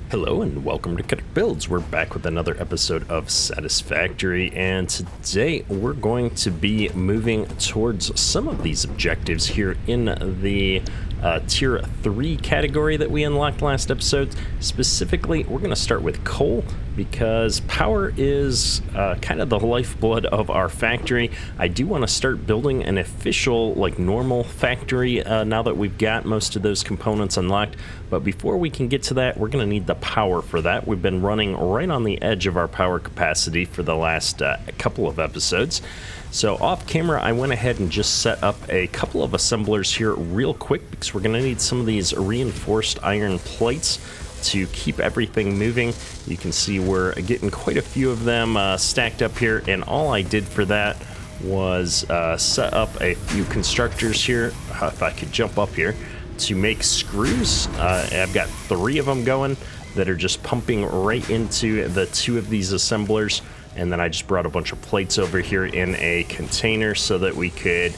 Hello and welcome to Kinetic Builds. We're back with another episode of Satisfactory, and today we're going to be moving towards some of these objectives here in the Tier 3 category that we unlocked last episode. Specifically, we're going to start with coal because power is kind of the lifeblood of our factory. I do want to start building an official, normal factory now that we've got most of those components unlocked. But before we can get to that, we're going to need the power for that. We've been running right on the edge of our power capacity for the last couple of episodes. So off camera, I went ahead and just set up a couple of assemblers here real quick because we're going to need some of these reinforced iron plates to keep everything moving. You can see we're getting quite a few of them stacked up here, and all I did for that was set up a few constructors here, if I could jump up here, to make screws. I've got 3 of them going that are just pumping right into the 2 of these assemblers, and then I just brought a bunch of plates over here in a container so that we could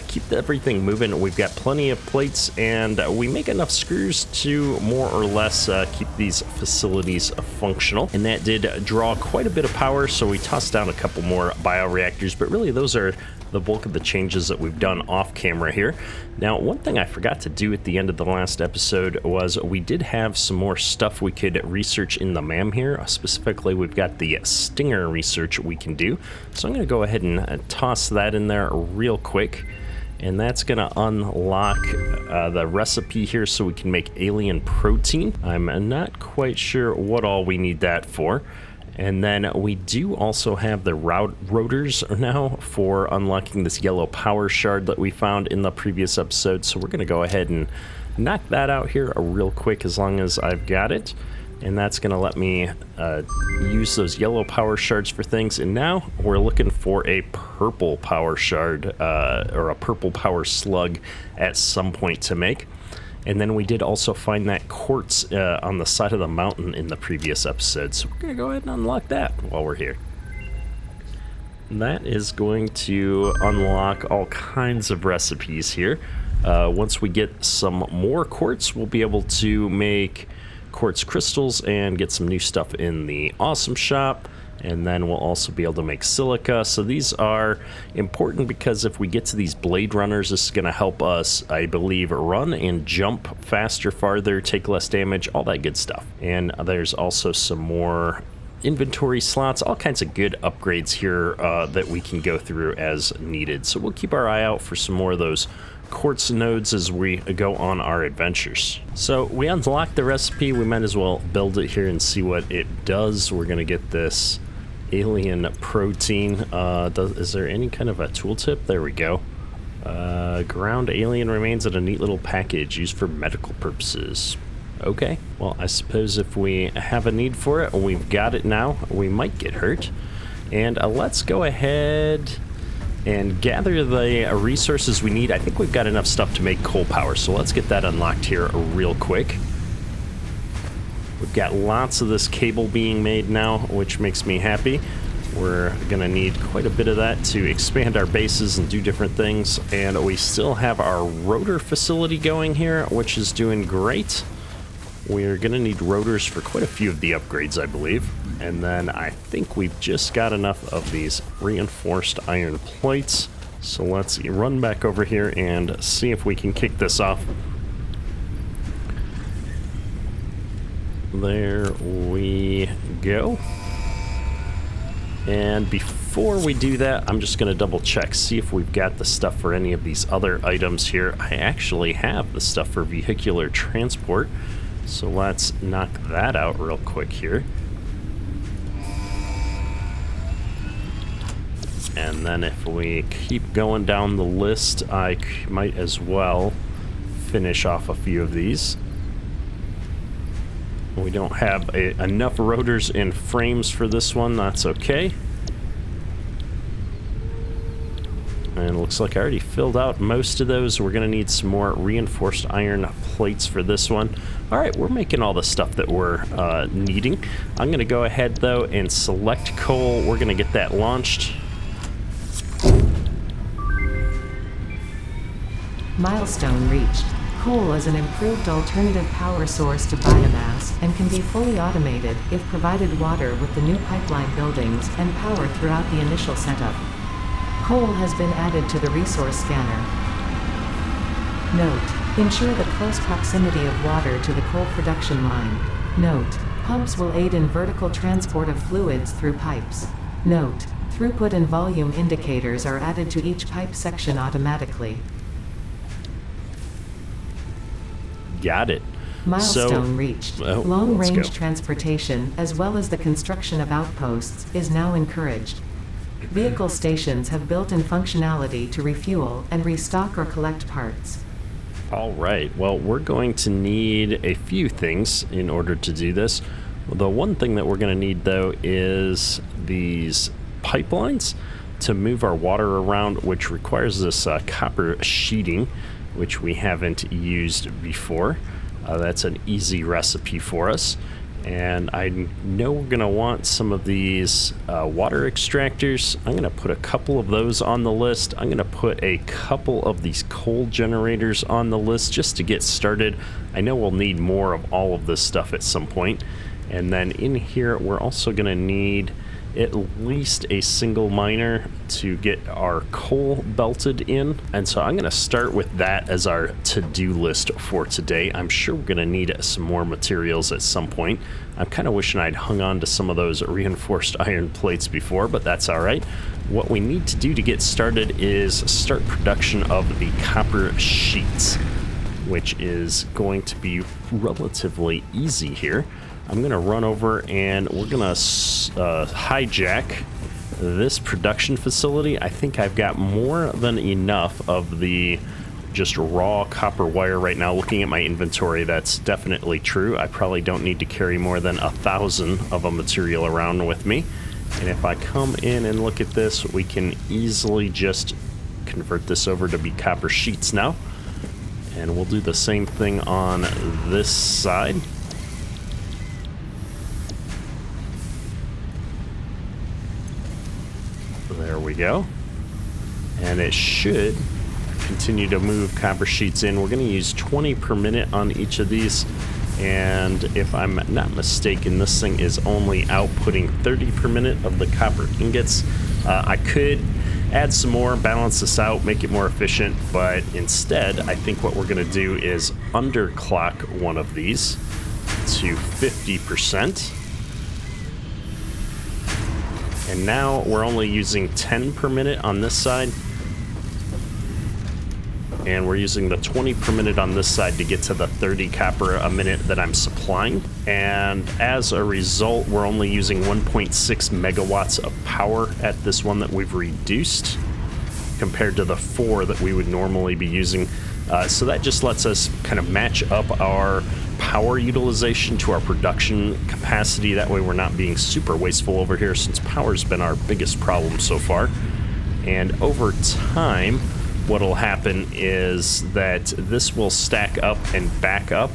keep everything moving. We've got plenty of plates, and we make enough screws to more or less keep these facilities functional. And that did draw quite a bit of power, so we tossed down a couple more bioreactors, but really those are the bulk of the changes that we've done off camera here. Now, one thing I forgot to do at the end of the last episode was we did have some more stuff we could research in the MAM here. Specifically, we've got the stinger research we can do. So I'm going to go ahead and toss that in there real quick. And that's going to unlock the recipe here so we can make alien protein. I'm not quite sure what all we need that for. And then we do also have the rotors now for unlocking this yellow power shard that we found in the previous episode. So we're going to go ahead and knock that out here real quick as long as I've got it. And that's going to let me use those yellow power shards for things. And now we're looking for a purple power shard or a purple power slug at some point to make. And then we did also find that quartz on the side of the mountain in the previous episode. So we're going to go ahead and unlock that while we're here. And that is going to unlock all kinds of recipes here. Once we get some more quartz, we'll be able to make quartz crystals and get some new stuff in the awesome shop. And then we'll also be able to make silica. So these are important because if we get to these blade runners, this is going to help us, I believe, run and jump faster, farther, take less damage, all that good stuff. And there's also some more inventory slots, all kinds of good upgrades here that we can go through as needed. So we'll keep our eye out for some more of those quartz nodes as we go on our adventures. So we unlocked the recipe. We might as well build it here and see what it does. We're going to get this alien protein. Is there any kind of a tooltip? There we go. Ground alien remains in a neat little package used for medical purposes. Okay, well, I suppose if we have a need for it, we've got it now. We might get hurt. And let's go ahead and gather the resources we need. I think we've got enough stuff to make coal power, so let's get that unlocked here real quick. We've got lots of this cable being made now, which makes me happy. We're gonna need quite a bit of that to expand our bases and do different things. And we still have our rotor facility going here, which is doing great. We're gonna need rotors for quite a few of the upgrades, I believe. And then I think we've just got enough of these reinforced iron plates. So let's run back over here and see if we can kick this off. There we go. And before we do that, I'm just going to double check, see if we've got the stuff for any of these other items here. I actually have the stuff for vehicular transport, so let's knock that out real quick here. And then if we keep going down the list, I might as well finish off a few of these. We don't have enough rotors and frames for this one. That's okay. And it looks like I already filled out most of those. We're going to need some more reinforced iron plates for this one. All right, we're making all the stuff that we're needing. I'm going to go ahead, though, and select coal. We're going to get that launched. Milestone reached. Coal is an improved alternative power source to biomass and can be fully automated if provided water with the new pipeline buildings and power throughout the initial setup. Coal has been added to the resource scanner. Note: ensure the close proximity of water to the coal production line. Note: pumps will aid in vertical transport of fluids through pipes. Note: throughput and volume indicators are added to each pipe section automatically. Got it. Milestone reached. Long-range transportation, as well as the construction of outposts, is now encouraged. Vehicle stations have built-in functionality to refuel and restock or collect parts. All right, well, we're going to need a few things in order to do this. The one thing that we're going to need, though, is these pipelines to move our water around, which requires this copper sheeting, which we haven't used before. That's an easy recipe for us. And I know we're going to want some of these water extractors. I'm going to put a couple of those on the list. I'm going to put a couple of these coal generators on the list just to get started. I know we'll need more of all of this stuff at some point. And then in here, we're also going to need at least a single miner to get our coal belted in. And so I'm going to start with that as our to-do list for today. I'm sure we're going to need some more materials at some point. I'm kind of wishing I'd hung on to some of those reinforced iron plates before, but that's all right. What we need to do to get started is start production of the copper sheets, which is going to be relatively easy here. I'm going to run over and we're going to hijack this production facility. I think I've got more than enough of the just raw copper wire right now. Looking at my inventory, that's definitely true. I probably don't need to carry more than 1,000 of a material around with me. And if I come in and look at this, we can easily just convert this over to be copper sheets now. And we'll do the same thing on this side. There we go. And it should continue to move copper sheets in. We're going to use 20 per minute on each of these. And if I'm not mistaken, this thing is only outputting 30 per minute of the copper ingots. I could add some more, balance this out, make it more efficient, but instead, I think what we're going to do is underclock one of these to 50%. And now we're only using 10 per minute on this side. And we're using the 20 per minute on this side to get to the 30 copper a minute that I'm supplying. And as a result, we're only using 1.6 megawatts of power at this one that we've reduced compared to the 4 that we would normally be using. So that just lets us kind of match up our power utilization to our production capacity. That way we're not being super wasteful over here, since power's been our biggest problem so far. And over time, what'll happen is that this will stack up and back up,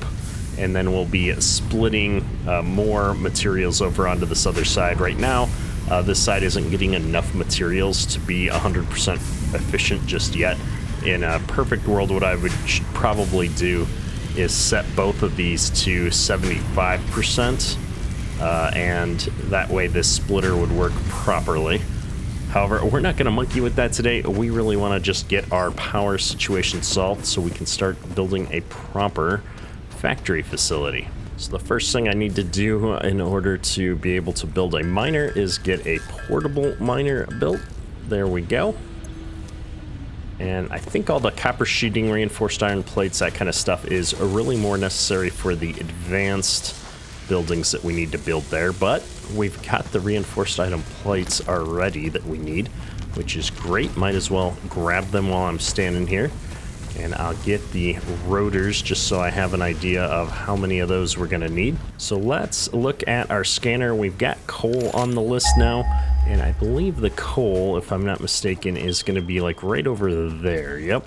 and then we'll be splitting more materials over onto this other side. Right now, this side isn't getting enough materials to be 100% efficient just yet. In a perfect world, what I would probably do is set both of these to 75%, and that way this splitter would work properly. However, we're not going to monkey with that today. We really want to just get our power situation solved so we can start building a proper factory facility. So the first thing I need to do in order to be able to build a miner is get a portable miner built. There we go. And I think all the copper sheeting, reinforced iron plates, that kind of stuff is really more necessary for the advanced buildings that we need to build there. But we've got the reinforced iron plates already that we need, which is great. Might as well grab them while I'm standing here. And I'll get the rotors just so I have an idea of how many of those we're going to need. So let's look at our scanner. We've got coal on the list now. And I believe the coal, if I'm not mistaken, is going to be like right over there. Yep.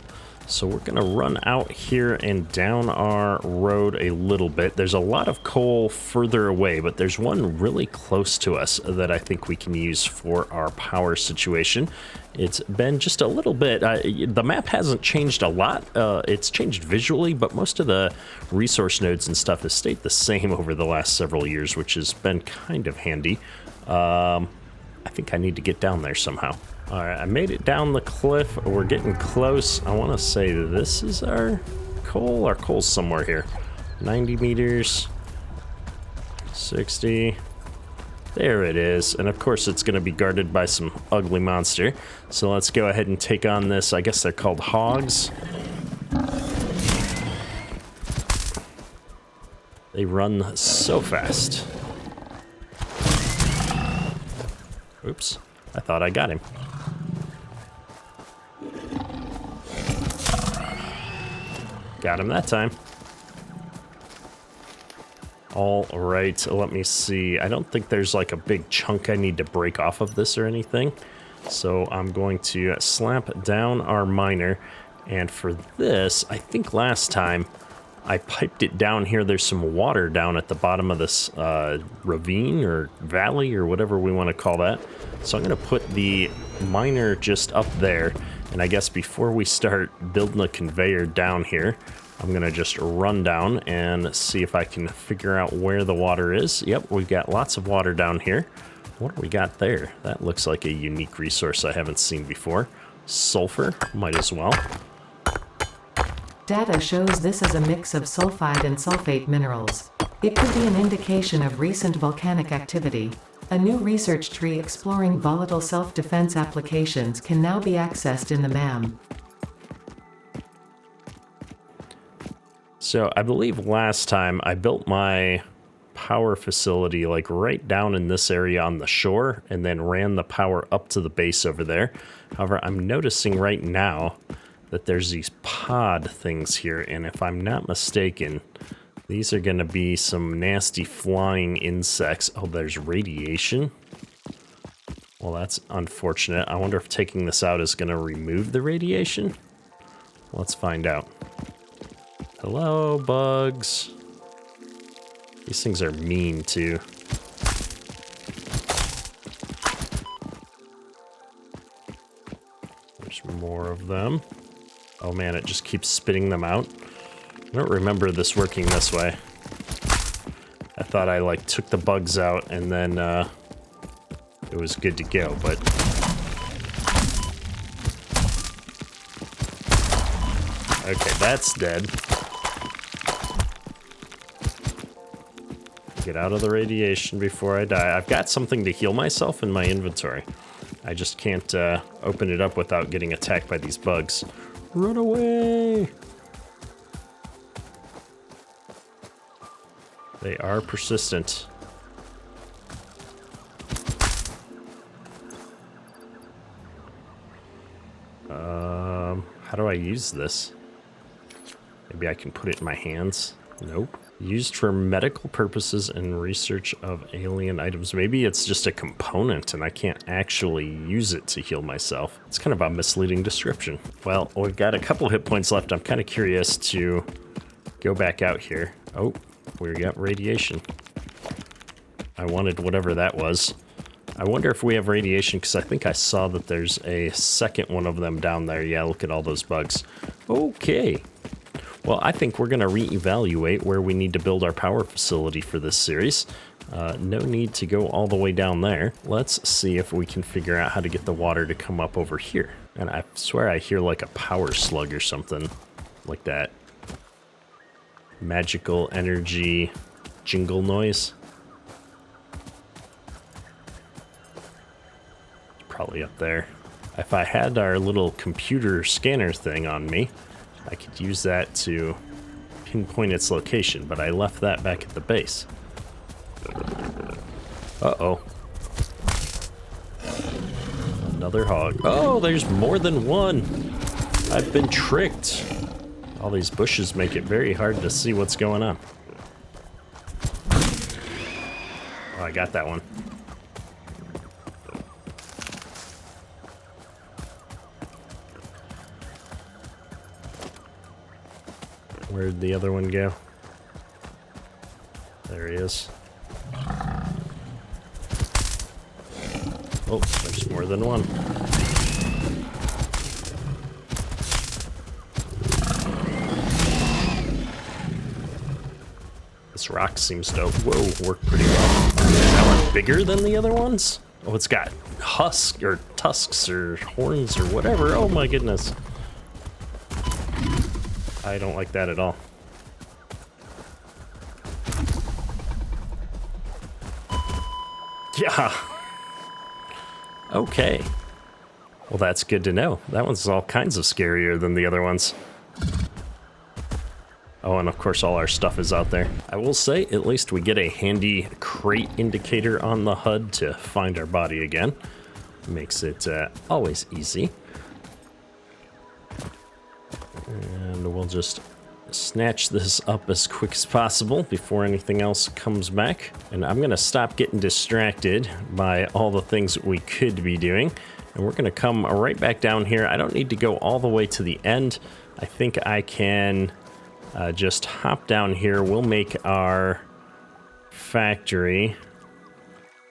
So we're gonna run out here and down our road a little bit. There's a lot of coal further away, but there's one really close to us that I think we can use for our power situation. It's been just a little bit, the map hasn't changed a lot. It's changed visually, but most of the resource nodes and stuff has stayed the same over the last several years, which has been kind of handy. I think I need to get down there somehow. All right, I made it down the cliff. We're getting close. I want to say this is our coal. Our coal's somewhere here. 90 meters. 60. There it is. And of course, it's going to be guarded by some ugly monster. So let's go ahead and take on this. I guess they're called hogs. They run so fast. Oops. I thought I got him. Got him that time. All right, let me see. I don't think there's like a big chunk I need to break off of this or anything. So I'm going to slap down our miner. And for this, I think last time I piped it down here. There's some water down at the bottom of this ravine or valley or whatever we want to call that. So I'm going to put the miner just up there. And I guess before we start building a conveyor down here, I'm going to just run down and see if I can figure out where the water is. Yep, we've got lots of water down here. What do we got there? That looks like a unique resource I haven't seen before. Sulfur, might as well. Data shows this is a mix of sulfide and sulfate minerals. It could be an indication of recent volcanic activity. A new research tree exploring volatile self-defense applications can now be accessed in the MAM. So I believe last time I built my power facility like right down in this area on the shore and then ran the power up to the base over there. However, I'm noticing right now that there's these pod things here, and if I'm not mistaken, these are going to be some nasty flying insects. Oh, there's radiation. Well, that's unfortunate. I wonder if taking this out is going to remove the radiation. Let's find out. Hello, bugs. These things are mean, too. There's more of them. Oh, man, it just keeps spitting them out. I don't remember this working this way. I thought I, like, took the bugs out and then, it was good to go, but... Okay, that's dead. Get out of the radiation before I die. I've got something to heal myself in my inventory. I just can't, open it up without getting attacked by these bugs. Run away! They are persistent. How do I use this? Maybe I can put it in my hands. Nope. Used for medical purposes and research of alien items. Maybe it's just a component and I can't actually use it to heal myself. It's kind of a misleading description. Well, we've got a couple hit points left. I'm kind of curious to go back out here. Oh, we got radiation. I wanted whatever that was. I wonder if we have radiation, because I think I saw that there's a second one of them down there. Yeah, look at all those bugs. Okay. Well, I think we're going to reevaluate where we need to build our power facility for this series. No need to go all the way down there. Let's see if we can figure out how to get the water to come up over here. And I swear I hear like a power slug or something like that. Magical energy jingle noise. Probably up there. If I had our little computer scanner thing on me, I could use that to pinpoint its location, but I left that back at the base. Uh-oh. Another hog. Oh, there's more than one! I've been tricked. All these bushes make it very hard to see what's going on. Oh, I got that one. Where'd the other one go? There he is. Oh, there's more than one. This rock seems to, work pretty well. Is that one bigger than the other ones? Oh, it's got husks or tusks or horns or whatever. Oh my goodness. I don't like that at all. Yeah. Okay. Well, that's good to know. That one's all kinds of scarier than the other ones. Oh, and of course all our stuff is out there. I will say, at least we get a handy crate indicator on the HUD to find our body again. Makes it always easy. And we'll just snatch this up as quick as possible before anything else comes back. And I'm gonna stop getting distracted by all the things we could be doing. And we're gonna come right back down here. I don't need to go all the way to the end. I think I can just hop down here. We'll make our factory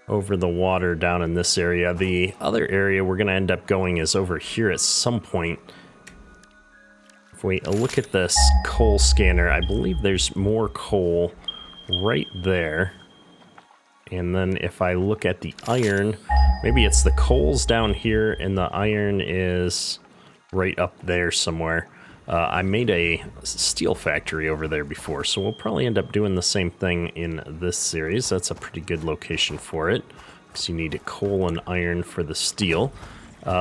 over the water down in this area. The other area we're gonna end up going is over here at some point. If we look at this coal scanner, I believe there's more coal right there. And then if I look at the iron, maybe it's the coal's down here and the iron is right up there somewhere. I made a steel factory over there before, so we'll probably end up doing the same thing in this series. That's a pretty good location for it, because you need coal and iron for the steel.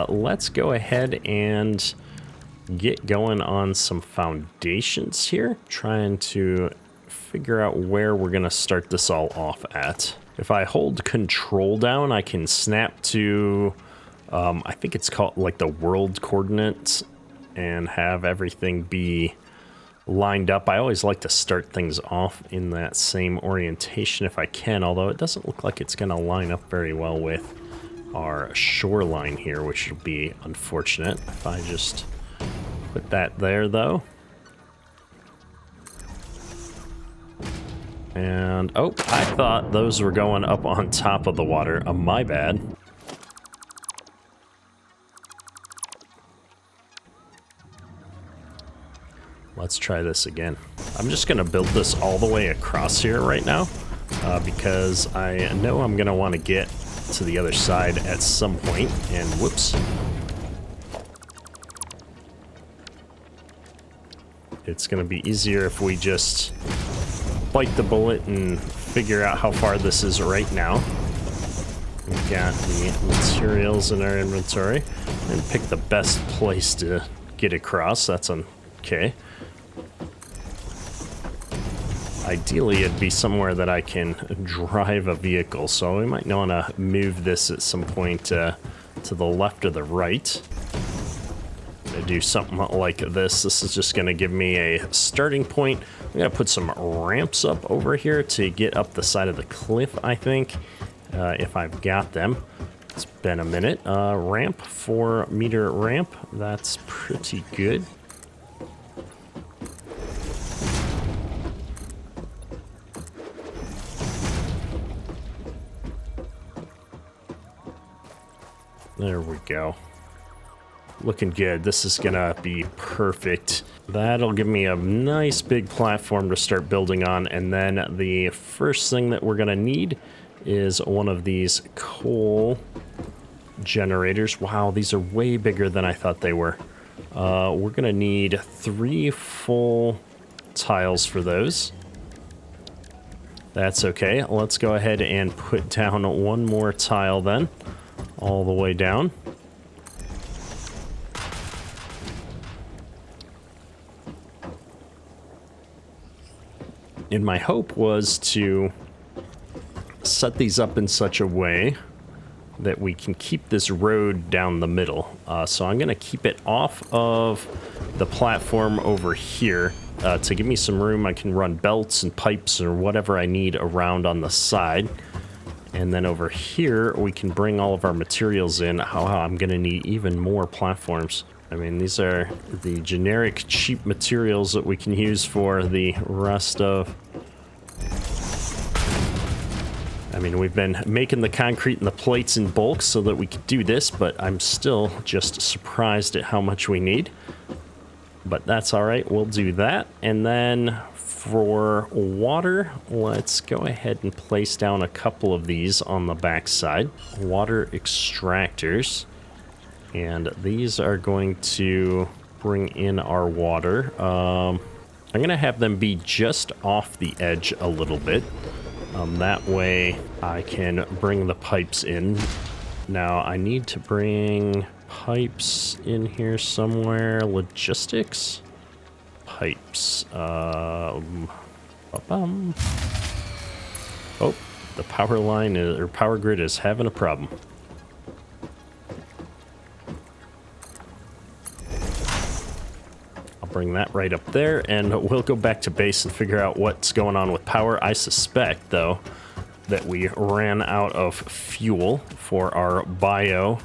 Let's go ahead and get going on some foundations here, trying to figure out where we're going to start this all off at. If I hold control down, I can snap to, I think it's called like the world coordinates, and have everything be lined up. I always like to start things off in that same orientation if I can, although it doesn't look like it's going to line up very well with our shoreline here, which will be unfortunate. If I just put that there, though. And, oh, I thought those were going up on top of the water. My bad. Let's try this again. I'm just gonna build this all the way across here right now, because I know I'm gonna want to get to the other side at some point, and whoops. It's gonna be easier if we just bite the bullet and figure out how far this is right now. We've got the materials in our inventory, and pick the best place to get across. That's okay. Ideally, it'd be somewhere that I can drive a vehicle, so we might want to move this at some point to the left or the right. I'm going to do something like this. This is just going to give me a starting point. I'm going to put some ramps up over here to get up the side of the cliff, I think, if I've got them. It's been a minute. Ramp, 4-meter ramp. That's pretty good. There we go. Looking good. This is gonna be perfect. That'll give me a nice big platform to start building on, and then the first thing that we're gonna need is one of these coal generators. Wow, these are way bigger than I thought they were. We're gonna need 3 full tiles for those. That's okay. Let's go ahead and put down one more tile then, all the way down. And my hope was to set these up in such a way that we can keep this road down the middle. So I'm going to keep it off of the platform over here to give me some room. I can run belts and pipes or whatever I need around on the side. And then over here, we can bring all of our materials in. I'm going to need even more platforms. I mean, these are the generic cheap materials that we can use for the rest of... I mean, we've been making the concrete and the plates in bulk so that we could do this, but I'm still just surprised at how much we need. But that's all right, we'll do that. And then for water, let's go ahead and place down a couple of these on the back side. Water extractors. And these are going to bring in our water. I'm going to have them be just off the edge a little bit. That way I can bring the pipes in. Now I need to bring pipes in here somewhere. Logistics? Pipes. Oh, the power line or power grid is having a problem. Bring that right up there, and we'll go back to base and figure out what's going on with power. I suspect, though, that we ran out of fuel for our bio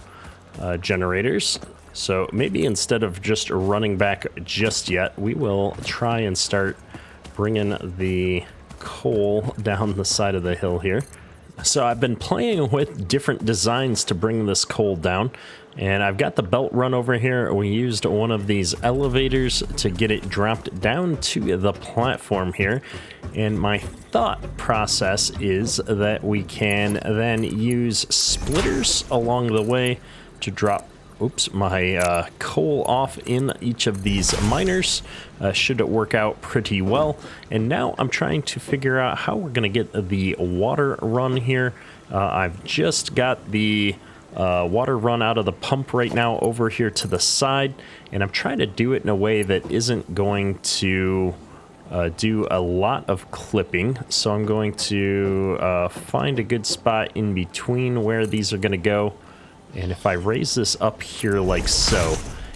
generators. So maybe instead of just running back just yet, we will try and start bringing the coal down the side of the hill here. So I've been playing with different designs to bring this coal down, and I've got the belt run over here. We used one of these elevators to get it dropped down to the platform here, and my thought process is that we can then use splitters along the way to drop my coal off in each of these miners. Should it work out pretty well. And now I'm trying to figure out how we're going to get the water run here. I've just got the water run out of the pump right now over here to the side, and I'm trying to do it in a way that isn't going to do a lot of clipping. So I'm going to find a good spot in between where these are going to go. And if I raise this up here like so,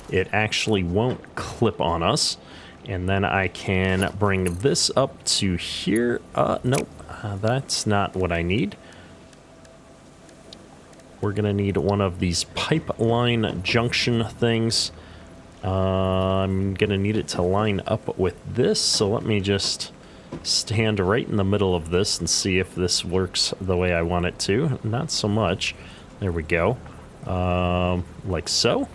it actually won't clip on us. And then I can bring this up to here. Nope, that's not what I need. We're gonna need one of these pipeline junction things. I'm gonna need it to line up with this. So let me just stand right in the middle of this and see if this works the way I want it to. Not so much. There we go. Like so.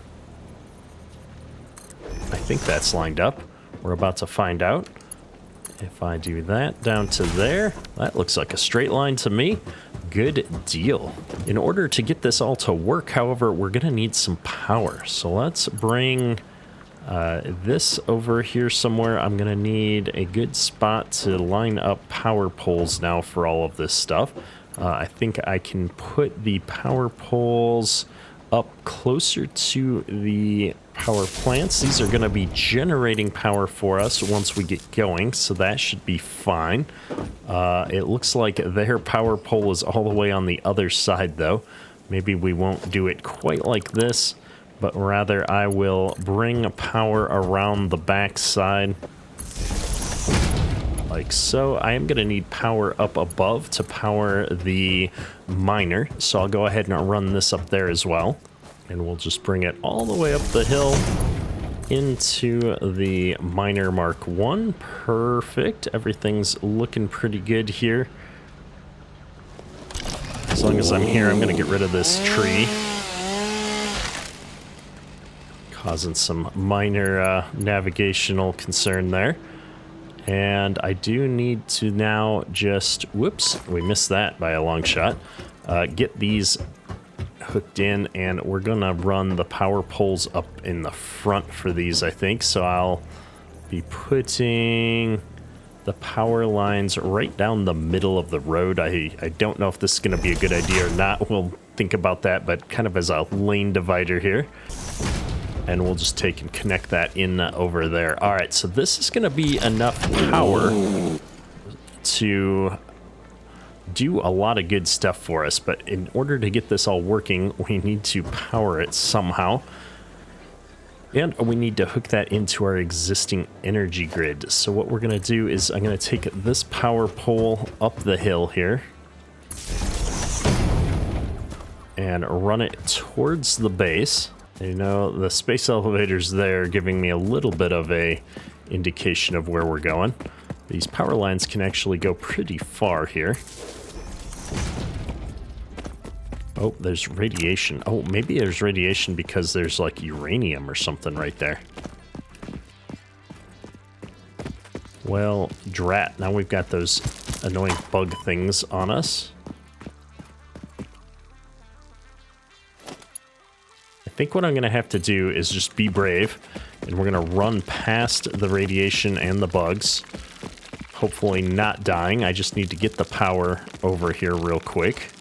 I think that's lined up. We're about to find out. If I do that down to there, that looks like a straight line to me. Good deal. In order to get this all to work, however, we're gonna need some power. So let's bring this over here somewhere. I'm gonna need a good spot to line up power poles now for all of this stuff. I think I can put the power poles up closer to the power plants. These are going to be generating power for us once we get going, so that should be fine. It looks like their power pole is all the way on the other side, though. Maybe we won't do it quite like this, but rather I will bring power around the back side. Like so. I am going to need power up above to power the miner, so I'll go ahead and run this up there as well, and we'll just bring it all the way up the hill into the miner Mark 1. Perfect. Everything's looking pretty good here. As long as I'm here, I'm going to get rid of this tree, causing some minor navigational concern there. And I do need to now just, whoops, we missed that by a long shot, get these hooked in, and we're gonna run the power poles up in the front for these, I think. So I'll be putting the power lines right down the middle of the road. I don't know if this is gonna be a good idea or not. We'll think about that, but kind of as a lane divider here. And we'll just take and connect that in over there. All right, so this is gonna be enough power to do a lot of good stuff for us, but in order to get this all working, we need to power it somehow. And we need to hook that into our existing energy grid. So what we're gonna do is I'm gonna take this power pole up the hill here and run it towards the base. You know, the space elevators there giving me a little bit of a indication of where we're going. These power lines can actually go pretty far here. Oh, there's radiation. Oh, maybe there's radiation because there's like uranium or something right there. Well, drat. Now we've got those annoying bug things on us. I think what I'm going to have to do is just be brave, and we're going to run past the radiation and the bugs. Hopefully not dying. I just need to get the power over here real quick.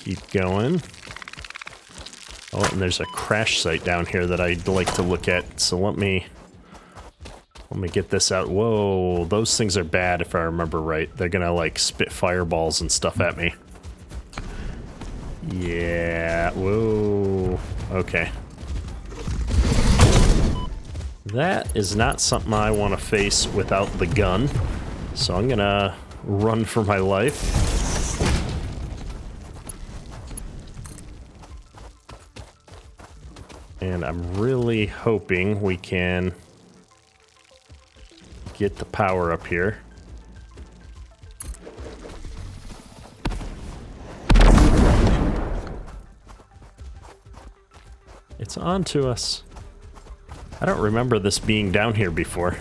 Keep going. Oh, and there's a crash site down here that I'd like to look at, so let me get this out. Whoa, those things are bad if I remember right. They're gonna like spit fireballs and stuff at me. Yeah, whoa, okay. That is not something I want to face without the gun, so I'm gonna run for my life. And I'm really hoping we can get the power up here. It's on to us. I don't remember this being down here before.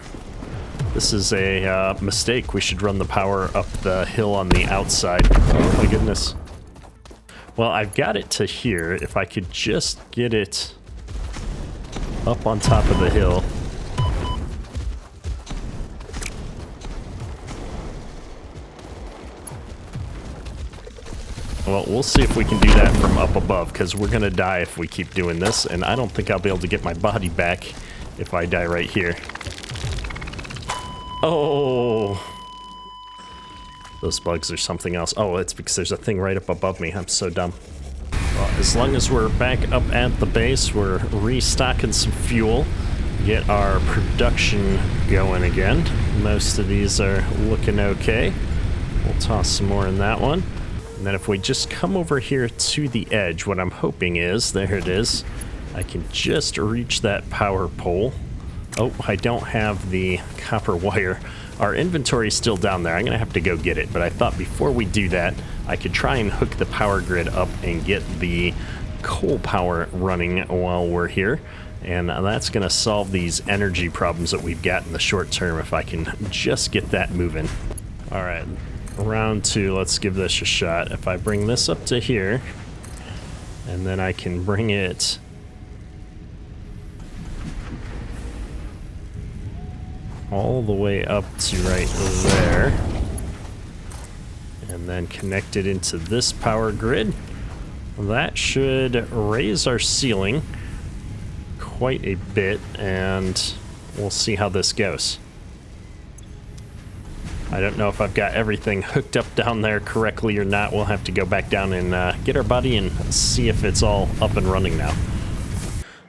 This is a mistake. We should run the power up the hill on the outside. Oh my goodness. Well, I've got it to here. If I could just get it up on top of the hill. Well, we'll see if we can do that from up above, because we're gonna die if we keep doing this, and I don't think I'll be able to get my body back if I die right here. Oh! Those bugs are something else. Oh, it's because there's a thing right up above me. I'm so dumb. Well, as long as we're back up at the base, we're restocking some fuel, get our production going again. Most of these are looking okay. We'll toss some more in that one. And then if we just come over here to the edge, what I'm hoping is, there it is, I can just reach that power pole. Oh, I don't have the copper wire. Our inventory is still down there. I'm going to have to go get it, but I thought before we do that, I could try and hook the power grid up and get the coal power running while we're here. And that's going to solve these energy problems that we've got in the short term if I can just get that moving. All right, round two, let's give this a shot. If I bring this up to here, and then I can bring it all the way up to right there, and then connect it into this power grid. That should raise our ceiling quite a bit, and we'll see how this goes. I don't know if I've got everything hooked up down there correctly or not. We'll have to go back down and get our buddy and see if it's all up and running now.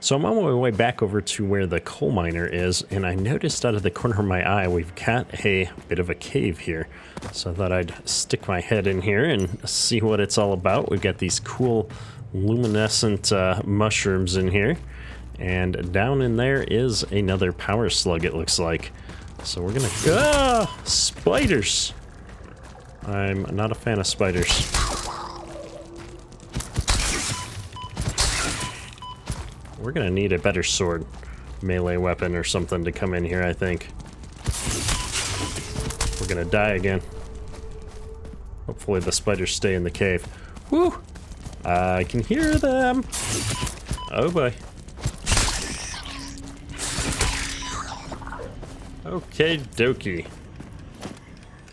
So I'm on my way back over to where the coal miner is, and I noticed out of the corner of my eye we've got a bit of a cave here. So I thought I'd stick my head in here and see what it's all about. We've got these cool luminescent mushrooms in here, and down in there is another power slug, it looks like. So we're gonna go. Spiders! I'm not a fan of spiders. We're gonna need a better sword, melee weapon or something to come in here, I think. We're gonna die again. Hopefully the spiders stay in the cave. Woo! I can hear them! Oh boy. Okay, dokie.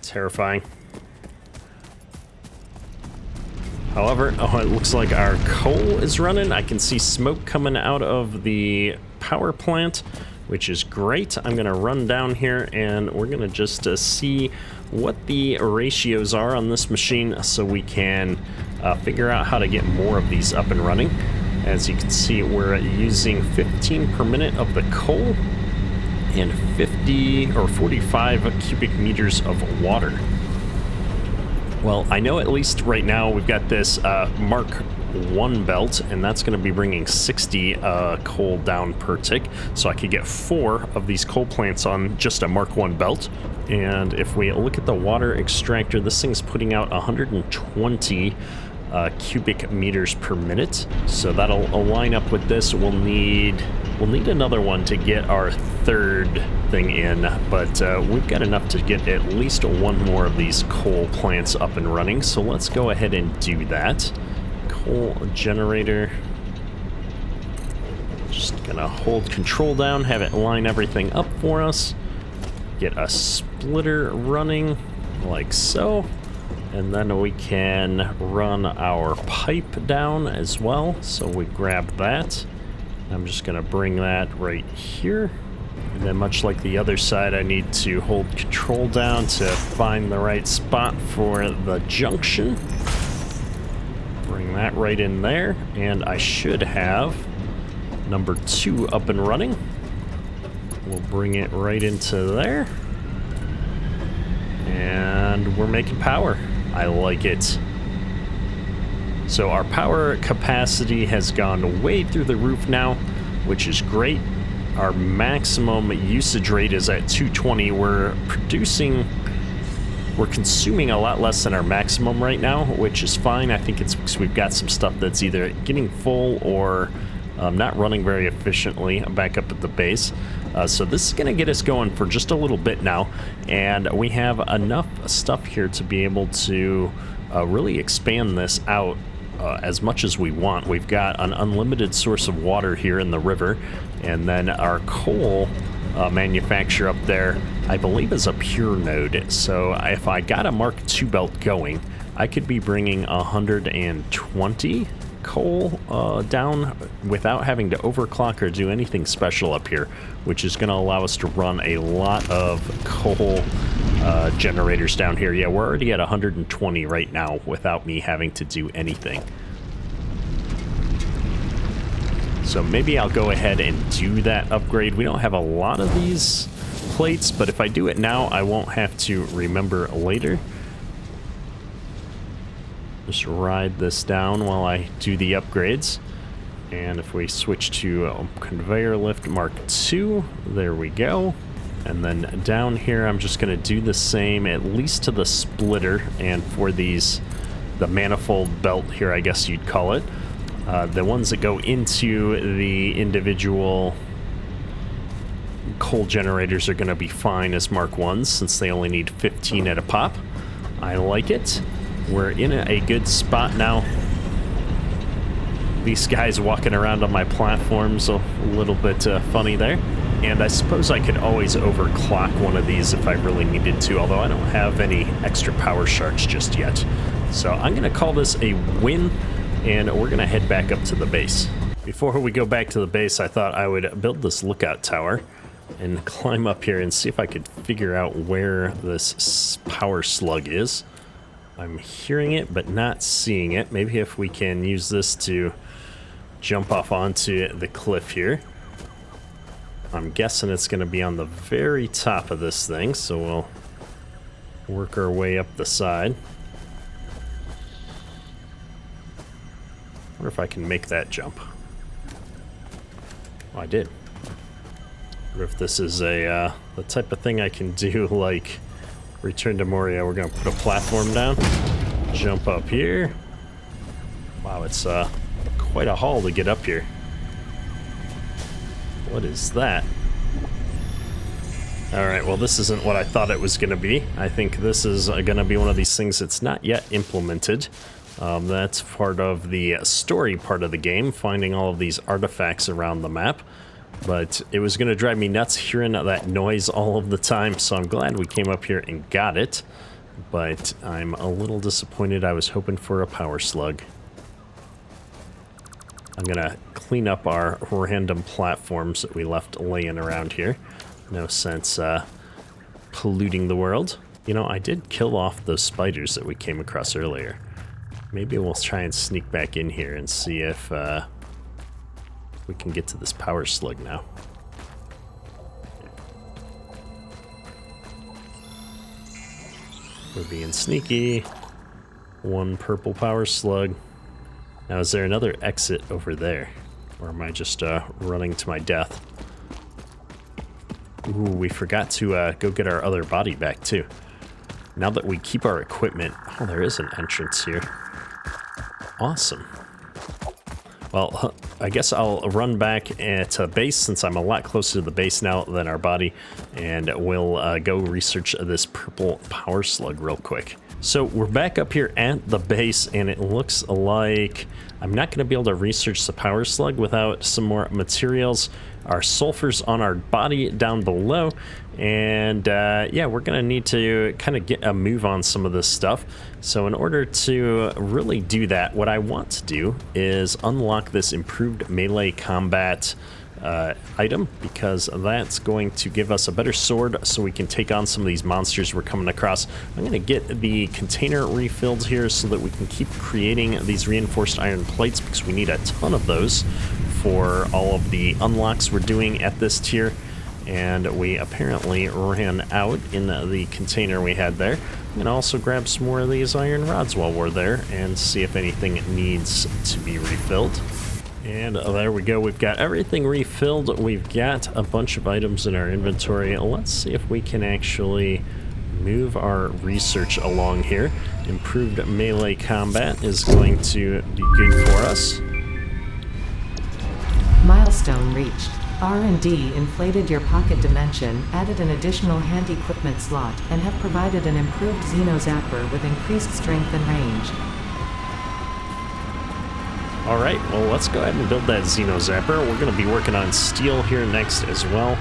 Terrifying. However, oh, it looks like our coal is running. I can see smoke coming out of the power plant, which is great. I'm gonna run down here and we're gonna just see what the ratios are on this machine so we can figure out how to get more of these up and running. As you can see, we're using 15 per minute of the coal and 50 or 45 cubic meters of water. Well, I know at least right now we've got this Mark 1 belt, and that's going to be bringing 60 coal down per tick. So I could get 4 of these coal plants on just a Mark 1 belt. And if we look at the water extractor, this thing's putting out 120 cubic meters per minute. So that'll line up with this. We'll need another one to get our 3rd thing in, but we've got enough to get at least 1 more of these coal plants up and running. So let's go ahead and do that. Coal generator. Just gonna hold control down, have it line everything up for us. Get a splitter running like so. And then we can run our pipe down as well. So we grab that. I'm just going to bring that right here. And then much like the other side, I need to hold control down to find the right spot for the junction. Bring that right in there. And I should have number 2 up and running. We'll bring it right into there. And we're making power. I like it. So our power capacity has gone way through the roof now, which is great. Our maximum usage rate is at 220. We're consuming a lot less than our maximum right now, which is fine. I think it's because we've got some stuff that's either getting full or not running very efficiently back up at the base. So this is going to get us going for just a little bit now, and we have enough stuff here to be able to really expand this out as much as we want. We've got an unlimited source of water here in the river, and then our coal manufacturer up there, I believe, is a pure node. So if I got a Mark II belt going, I could be bringing 120 coal down without having to overclock or do anything special up here, which is going to allow us to run a lot of coal generators down here. Yeah, we're already at 120 right now without me having to do anything. So maybe I'll go ahead and do that upgrade. We don't have a lot of these plates, but if I do it now, I won't have to remember later. Just ride this down while I do the upgrades. And if we switch to conveyor lift Mark II, there we go. And then down here, I'm just going to do the same, at least to the splitter, and for these, the manifold belt here, I guess you'd call it. The ones that go into the individual coal generators are going to be fine as Mark 1s, since they only need 15 at a pop. I like it. We're in a good spot now. These guys walking around on my platform's a little bit funny there. And I suppose I could always overclock one of these if I really needed to, although I don't have any extra power shards just yet. So I'm going to call this a win, and we're going to head back up to the base. Before we go back to the base, I thought I would build this lookout tower and climb up here and see if I could figure out where this power slug is. I'm hearing it, but not seeing it. Maybe if we can use this to jump off onto the cliff here. I'm guessing it's going to be on the very top of this thing, so we'll work our way up the side. I wonder if I can make that jump. Oh, I did. I wonder if this is a the type of thing I can do like Return to Moria. We're going to put a platform down, jump up here. Wow, it's quite a haul to get up here. What is that? Alright, well this isn't what I thought it was going to be. I think this is going to be one of these things that's not yet implemented. That's part of the story part of the game, finding all of these artifacts around the map. But it was going to drive me nuts hearing that noise all of the time, so I'm glad we came up here and got it. But I'm a little disappointed. I was hoping for a power slug. I'm going to clean up our random platforms that we left laying around here. No sense polluting the world. You know, I did kill off those spiders that we came across earlier. Maybe we'll try and sneak back in here and see if we can get to this power slug now. We're being sneaky. One purple power slug. Now, is there another exit over there? Or am I just running to my death? Ooh, we forgot to go get our other body back, too. Now that we keep our equipment... Oh, there is an entrance here. Awesome. Well, I guess I'll run back to base since I'm a lot closer to the base now than our body, and we'll go research this purple power slug real quick. So we're back up here at the base, and it looks like I'm not going to be able to research the power slug without some more materials. Our sulfur's on our body down below, and yeah, we're going to need to kind of get a move on some of this stuff. So in order to really do that, what I want to do is unlock this improved melee combat item, because that's going to give us a better sword so we can take on some of these monsters we're coming across. I'm going to get the container refilled here so that we can keep creating these reinforced iron plates, because we need a ton of those for all of the unlocks we're doing at this tier, and we apparently ran out in the container we had there. I'm going to also grab some more of these iron rods while we're there and see if anything needs to be refilled. And there we go, we've got everything refilled. We've got a bunch of items in our inventory. Let's see if we can actually move our research along here. Improved melee combat is going to be good for us. Milestone reached. R&D inflated your pocket dimension, added an additional hand equipment slot, and have provided an improved Xeno Zapper with increased strength and range. Alright, well, let's go ahead and build that Xeno Zapper. We're going to be working on steel here next as well.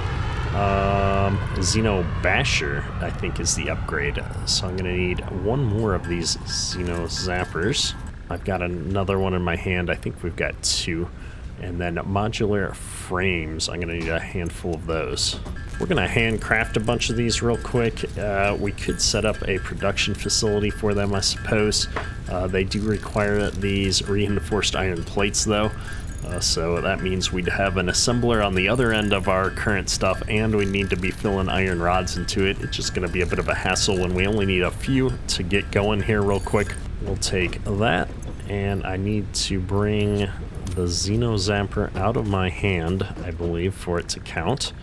Xeno Basher, I think, is the upgrade. So I'm going to need one more of these Xeno Zappers. I've got another one in my hand. I think we've got two. And then modular frames. I'm going to need a handful of those. We're going to handcraft a bunch of these real quick. We could set up a production facility for them, I suppose. They do require these reinforced iron plates, though. So that means we'd have an assembler on the other end of our current stuff, and we need to be filling iron rods into it. It's just going to be a bit of a hassle when we only need a few to get going here real quick. We'll take that, and I need to bring the Xeno Zapper out of my hand, I believe, for it to count.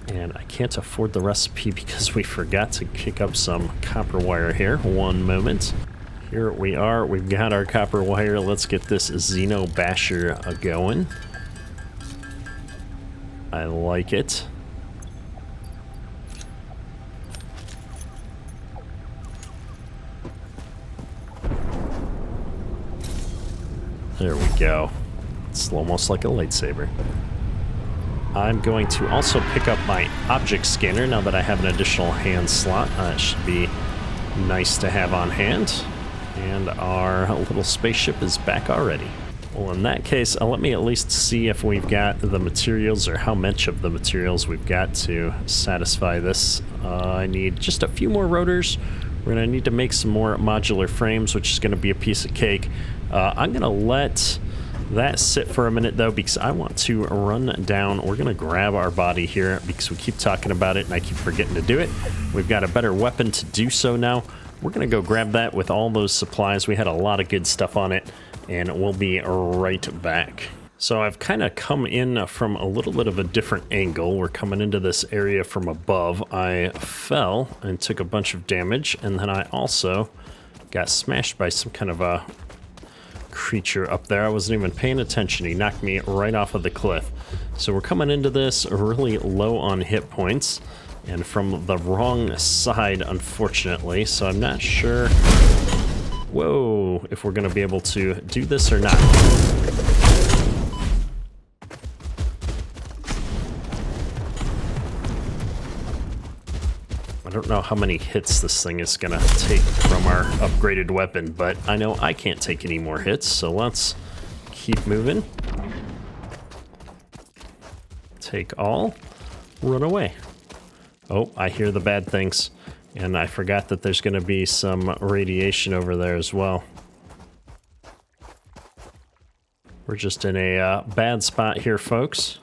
And I can't afford the recipe because we forgot to kick up some copper wire here. One moment. Here we are. We've got our copper wire. Let's get this Xeno Basher going. I like it. There we go. It's almost like a lightsaber. I'm going to also pick up my object scanner now that I have an additional hand slot. It should be nice to have on hand. And our little spaceship is back already. Well, in that case, let me at least see if we've got the materials, or how much of the materials we've got to satisfy this. I need just a few more rotors. We're going to need to make some more modular frames, which is going to be a piece of cake. I'm going to let that sit for a minute, though, because I want to run down. We're going to grab our body here because we keep talking about it and I keep forgetting to do it. We've got a better weapon to do so now. We're going to go grab that with all those supplies. We had a lot of good stuff on it, and we'll be right back. So I've kind of come in from a little bit of a different angle. We're coming into this area from above. I fell and took a bunch of damage, and then I also got smashed by some kind of a creature up there. I wasn't even paying attention. He knocked me right off of the cliff. So we're coming into this really low on hit points, and from the wrong side, unfortunately. So I'm not sure, whoa, if we're going to be able to do this or not. I don't know how many hits this thing is going to take from our upgraded weapon, but I know I can't take any more hits, so let's keep moving. Take all, run away. Oh, I hear the bad things, and I forgot that there's going to be some radiation over there as well. We're just in a bad spot here, folks.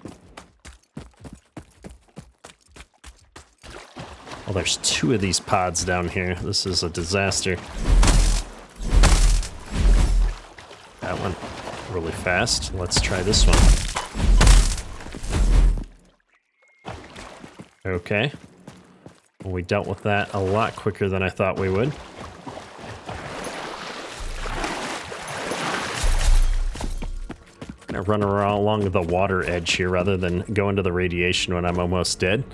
Oh, there's two of these pods down here. This is a disaster. That went really fast. Let's try this one. Okay. Well, we dealt with that a lot quicker than I thought we would. I'm gonna run around along the water edge here rather than go into the radiation when I'm almost dead.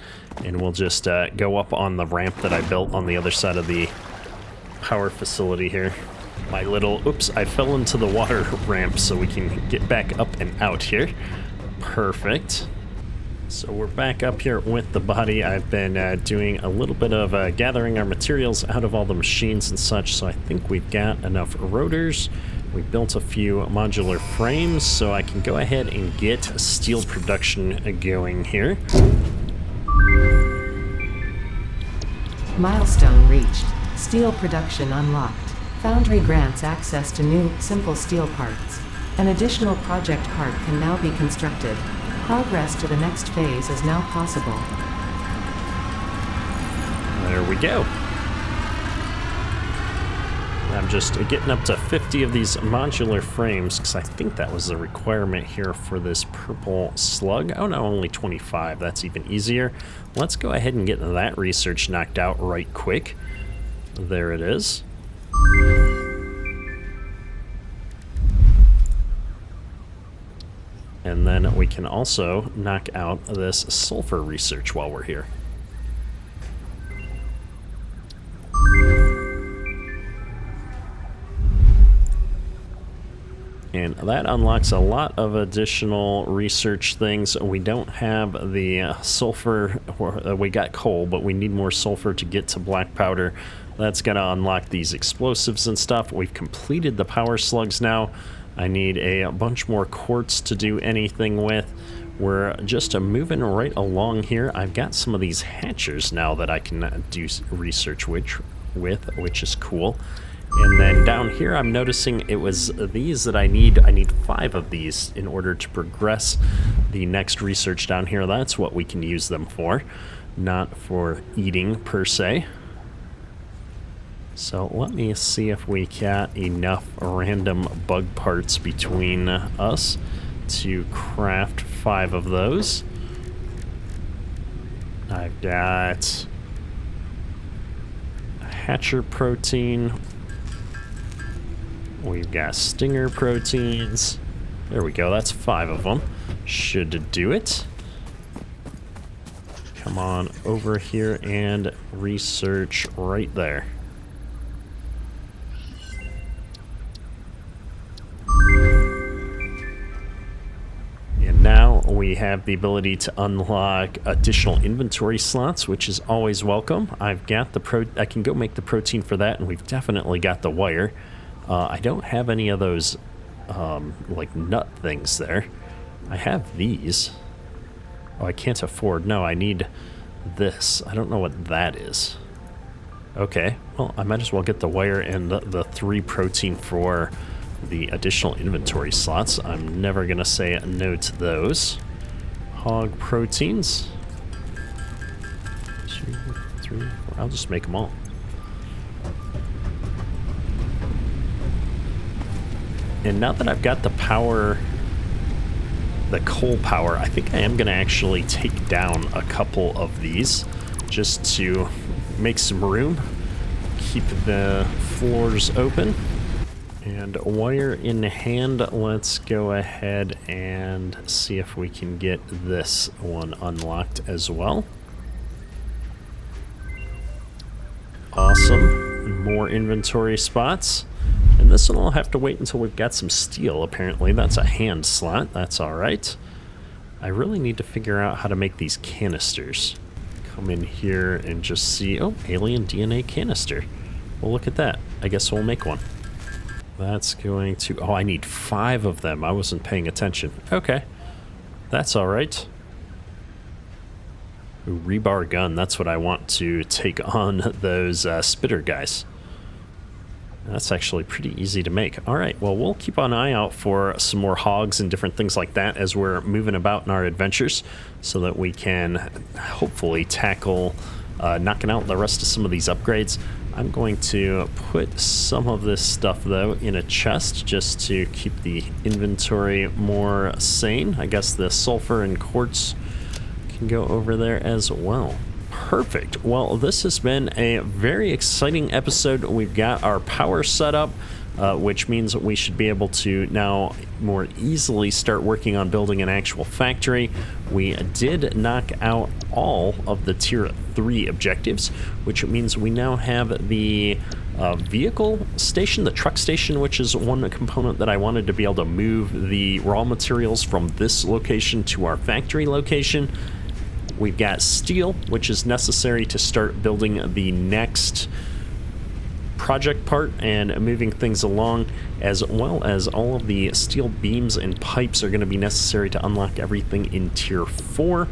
And we'll just go up on the ramp that I built on the other side of the power facility here. My little, oops, I fell into the water ramp so we can get back up and out here. Perfect. So we're back up here with the body. I've been doing a little bit of gathering our materials out of all the machines and such, so I think we've got enough rotors. We built a few modular frames, so I can go ahead and get steel production going here. Milestone reached. Steel production unlocked. Foundry grants access to new, simple steel parts. An additional project part can now be constructed. Progress to the next phase is now possible. There we go. I'm just getting up to 50 of these modular frames because I think that was the requirement here for this purple slug. Oh no, only 25. That's even easier. Let's go ahead and get that research knocked out right quick. There it is. And then we can also knock out this sulfur research while we're here. And that unlocks a lot of additional research things. We don't have the sulfur, we got coal, but we need more sulfur to get to black powder. That's gonna unlock these explosives and stuff. We've completed the power slugs now. I need a bunch more quartz to do anything with. We're just moving right along here. I've got some of these hatchers now that I can do research with, which is cool. And then down here, I'm noticing it was these that I need. I need 5 of these in order to progress the next research down here. That's what we can use them for, not for eating per se. So let me see if we got enough random bug parts between us to craft 5 of those. I've got a hatcher protein. We've got stinger proteins. There we go, that's 5 of them. Should do it. Come on over here and research right there. And now we have the ability to unlock additional inventory slots, which is always welcome. I've got the I can go make the protein for that, and we've definitely got the wire. I don't have any of those, like, nut things there. I have these. Oh, I can't afford. No, I need this. I don't know what that is. Okay, well, I might as well get the wire and the 3 protein for the additional inventory slots. I'm never going to say no to those. Hog proteins. 2, 3, 4. I'll just make them all. And now that I've got the power, the coal power, I think I am going to actually take down a couple of these just to make some room, keep the floors open. And wire in hand, let's go ahead and see if we can get this one unlocked as well. Awesome. More inventory spots. And this one will have to wait until we've got some steel, apparently. That's a hand slot. That's all right. I really need to figure out how to make these canisters. Come in here and just see... Oh, alien DNA canister. Well, look at that. I guess we'll make one. That's going to... Oh, I need 5 of them. I wasn't paying attention. Okay. That's all right. Ooh, rebar gun. That's what I want to take on those spitter guys. That's actually pretty easy to make. All right, well, we'll keep an eye out for some more hogs and different things like that as we're moving about in our adventures so that we can hopefully tackle knocking out the rest of some of these upgrades. I'm going to put some of this stuff, though, in a chest just to keep the inventory more sane. I guess the sulfur and quartz can go over there as well. Perfect. Well, this has been a very exciting episode. We've got our power set up, which means we should be able to now more easily start working on building an actual factory. We did knock out all of the tier 3 objectives, which means we now have the vehicle station, the truck station, which is one component that I wanted to be able to move the raw materials from this location to our factory location. We've got steel, which is necessary to start building the next project part and moving things along, as well as all of the steel beams and pipes are going to be necessary to unlock everything in tier 4.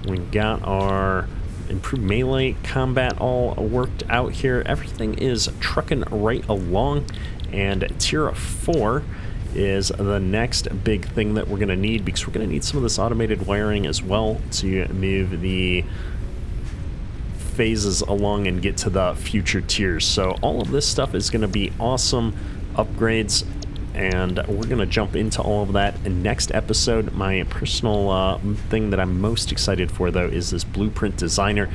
We've got our improved melee combat all worked out here. Everything is trucking right along, and tier 4 is the next big thing that we're going to need, because we're going to need some of this automated wiring as well to move the phases along and get to the future tiers. So all of this stuff is going to be awesome upgrades, and we're going to jump into all of that in next episode. My personal thing that I'm most excited for, though, is this blueprint designer.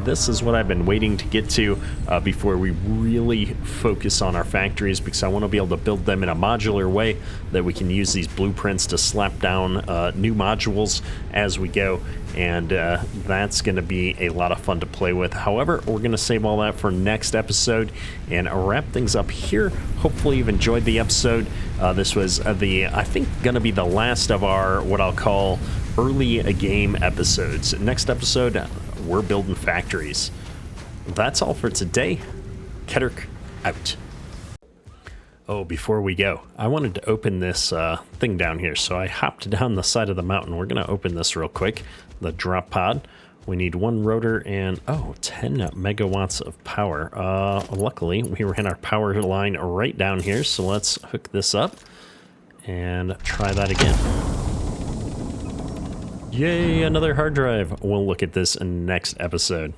This is what I've been waiting to get to before we really focus on our factories, because I want to be able to build them in a modular way that we can use these blueprints to slap down new modules as we go, and that's going to be a lot of fun to play with. However, we're going to save all that for next episode and wrap things up here. Hopefully you've enjoyed the episode. This was I think going to be the last of our what I'll call early game episodes. Next episode, we're building factories. That's all for today. Ketterk out. Oh, before we go, I wanted to open this thing down here, so I hopped down the side of the mountain. We're going to open this real quick. The drop pod. We need one rotor and, 10 megawatts of power. Luckily, we ran our power line right down here, so let's hook this up and try that again. Yay, another hard drive. We'll look at this in the next episode.